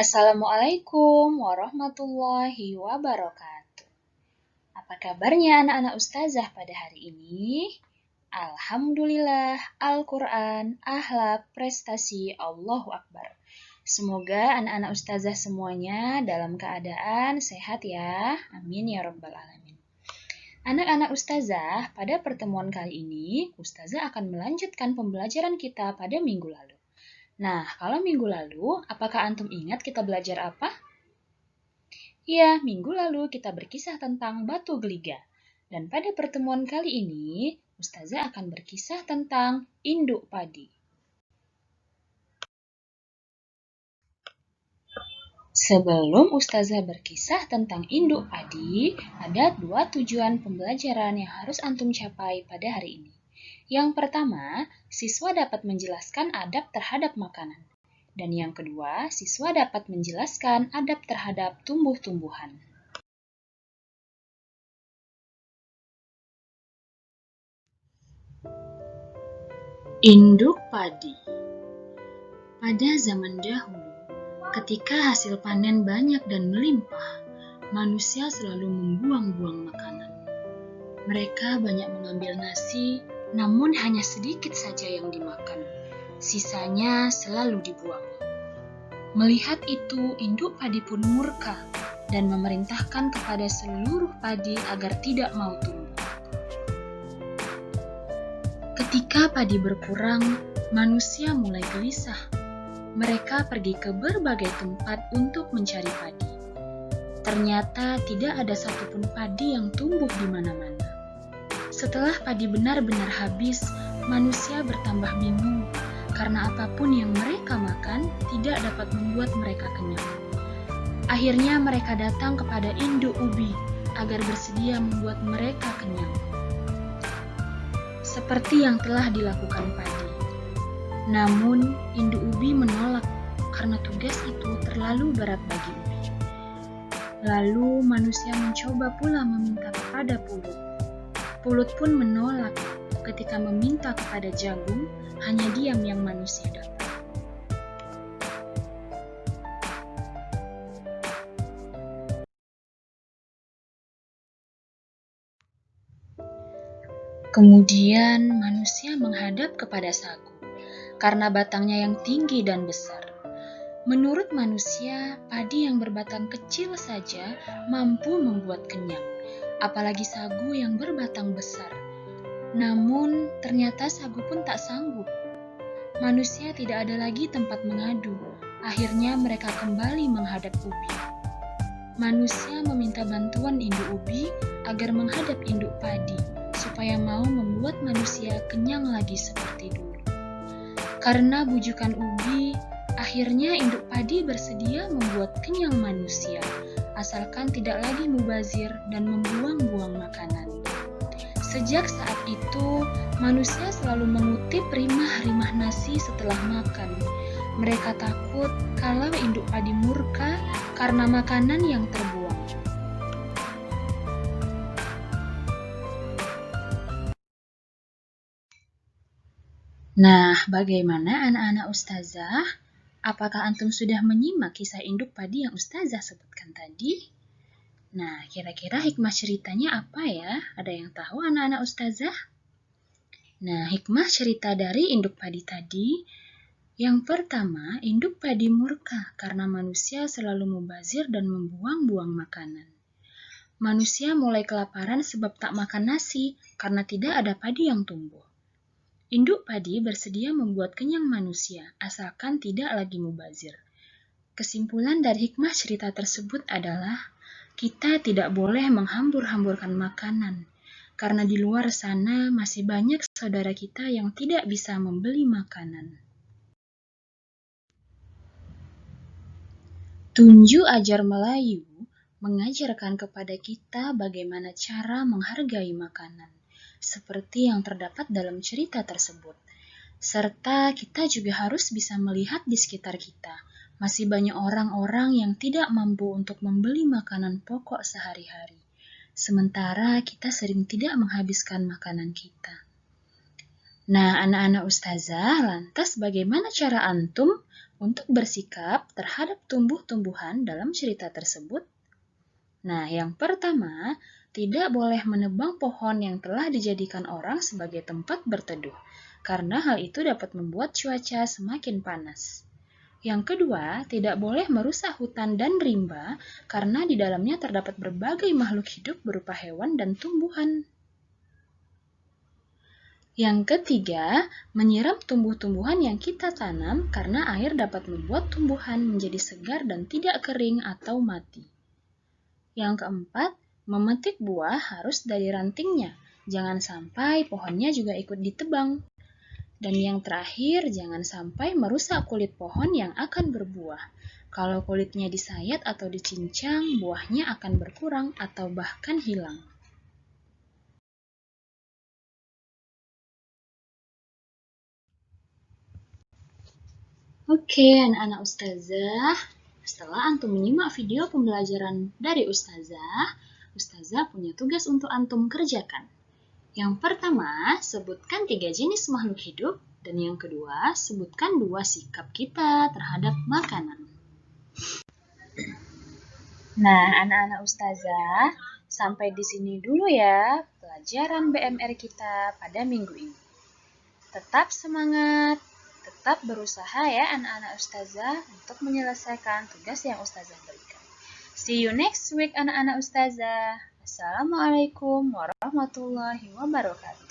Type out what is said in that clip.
Assalamualaikum warahmatullahi wabarakatuh. Apa kabarnya anak-anak ustazah pada hari ini? Alhamdulillah, Al-Quran, akhlak, prestasi, Allahu Akbar. Semoga anak-anak ustazah semuanya dalam keadaan sehat ya. Amin ya rabbal alamin. Anak-anak ustazah, pada pertemuan kali ini, ustazah akan melanjutkan pembelajaran kita pada minggu lalu. Nah, kalau minggu lalu, apakah antum ingat kita belajar apa? Ya, minggu lalu kita berkisah tentang batu geliga. Dan pada pertemuan kali ini, ustazah akan berkisah tentang induk padi. Sebelum ustazah berkisah tentang induk padi, ada 2 tujuan pembelajaran yang harus antum capai pada hari ini. Yang pertama, siswa dapat menjelaskan adab terhadap makanan. Dan yang kedua, siswa dapat menjelaskan adab terhadap tumbuh-tumbuhan. Induk padi. Pada zaman dahulu, ketika hasil panen banyak dan melimpah, manusia selalu membuang-buang makanan. Mereka banyak mengambil nasi, namun hanya sedikit saja yang dimakan. Sisanya selalu dibuang. Melihat itu, induk padi pun murka dan memerintahkan kepada seluruh padi agar tidak mau tumbuh. Ketika padi berkurang, manusia mulai gelisah. Mereka pergi ke berbagai tempat untuk mencari padi. Ternyata tidak ada satupun padi yang tumbuh di mana-mana. Setelah padi benar-benar habis, manusia bertambah bingung karena apapun yang mereka makan tidak dapat membuat mereka kenyang. Akhirnya mereka datang kepada induk ubi agar bersedia membuat mereka kenyang. Seperti yang telah dilakukan padi. Namun, induk ubi menolak karena tugas itu terlalu berat bagi ubi. Lalu manusia mencoba pula meminta kepada pulut. Pulut pun menolak. Ketika meminta kepada jagung, hanya diam yang manusia dapat. Kemudian manusia menghadap kepada sagu, karena batangnya yang tinggi dan besar. Menurut manusia, padi yang berbatang kecil saja mampu membuat kenyang, apalagi sagu yang berbatang besar. Namun, ternyata sagu pun tak sanggup. Manusia tidak ada lagi tempat mengadu. Akhirnya mereka kembali menghadap ubi. Manusia meminta bantuan induk ubi agar menghadap induk padi, supaya mau membuat manusia kenyang lagi seperti dulu. Karena bujukan ubi, akhirnya induk padi bersedia membuat kenyang manusia, asalkan tidak lagi mubazir dan membuang-buang makanan. Sejak saat itu, manusia selalu mengutip rimah-rimah nasi setelah makan. Mereka takut kalau induk padi murka karena makanan yang terbuang. Nah, bagaimana anak-anak ustazah? Apakah antum sudah menyimak kisah induk padi yang ustazah sebutkan tadi? Nah, kira-kira hikmah ceritanya apa ya? Ada yang tahu anak-anak ustazah? Nah, hikmah cerita dari induk padi tadi, yang pertama, induk padi murka karena manusia selalu mubazir dan membuang-buang makanan. Manusia mulai kelaparan sebab tak makan nasi karena tidak ada padi yang tumbuh. Induk padi bersedia membuat kenyang manusia, asalkan tidak lagi mubazir. Kesimpulan dari hikmah cerita tersebut adalah, kita tidak boleh menghambur-hamburkan makanan, karena di luar sana masih banyak saudara kita yang tidak bisa membeli makanan. Tunju Ajar Melayu mengajarkan kepada kita bagaimana cara menghargai makanan, seperti yang terdapat dalam cerita tersebut. Serta kita juga harus bisa melihat di sekitar kita, masih banyak orang-orang yang tidak mampu untuk membeli makanan pokok sehari-hari. Sementara kita sering tidak menghabiskan makanan kita. Nah, anak-anak ustazah, lantas bagaimana cara antum untuk bersikap terhadap tumbuh-tumbuhan dalam cerita tersebut? Nah, yang pertama, tidak boleh menebang pohon yang telah dijadikan orang sebagai tempat berteduh, karena hal itu dapat membuat cuaca semakin panas. Yang kedua, tidak boleh merusak hutan dan rimba, karena di dalamnya terdapat berbagai makhluk hidup berupa hewan dan tumbuhan. Yang ketiga, menyiram tumbuh-tumbuhan yang kita tanam karena air dapat membuat tumbuhan menjadi segar dan tidak kering atau mati. Yang keempat, memetik buah harus dari rantingnya. Jangan sampai pohonnya juga ikut ditebang. Dan yang terakhir, jangan sampai merusak kulit pohon yang akan berbuah. Kalau kulitnya disayat atau dicincang, buahnya akan berkurang atau bahkan hilang. Oke, anak-anak ustazah, setelah antum menyimak video pembelajaran dari ustazah, ustazah punya tugas untuk antum kerjakan. Yang pertama, sebutkan 3 jenis makhluk hidup, dan yang kedua, sebutkan 2 sikap kita terhadap makanan. Nah, anak-anak ustazah, sampai di sini dulu ya pelajaran BMR kita pada minggu ini. Tetap semangat, tetap berusaha ya anak-anak ustazah untuk menyelesaikan tugas yang ustazah berikan. See you next week anak-anak ustazah. Assalamualaikum warahmatullahi wabarakatuh.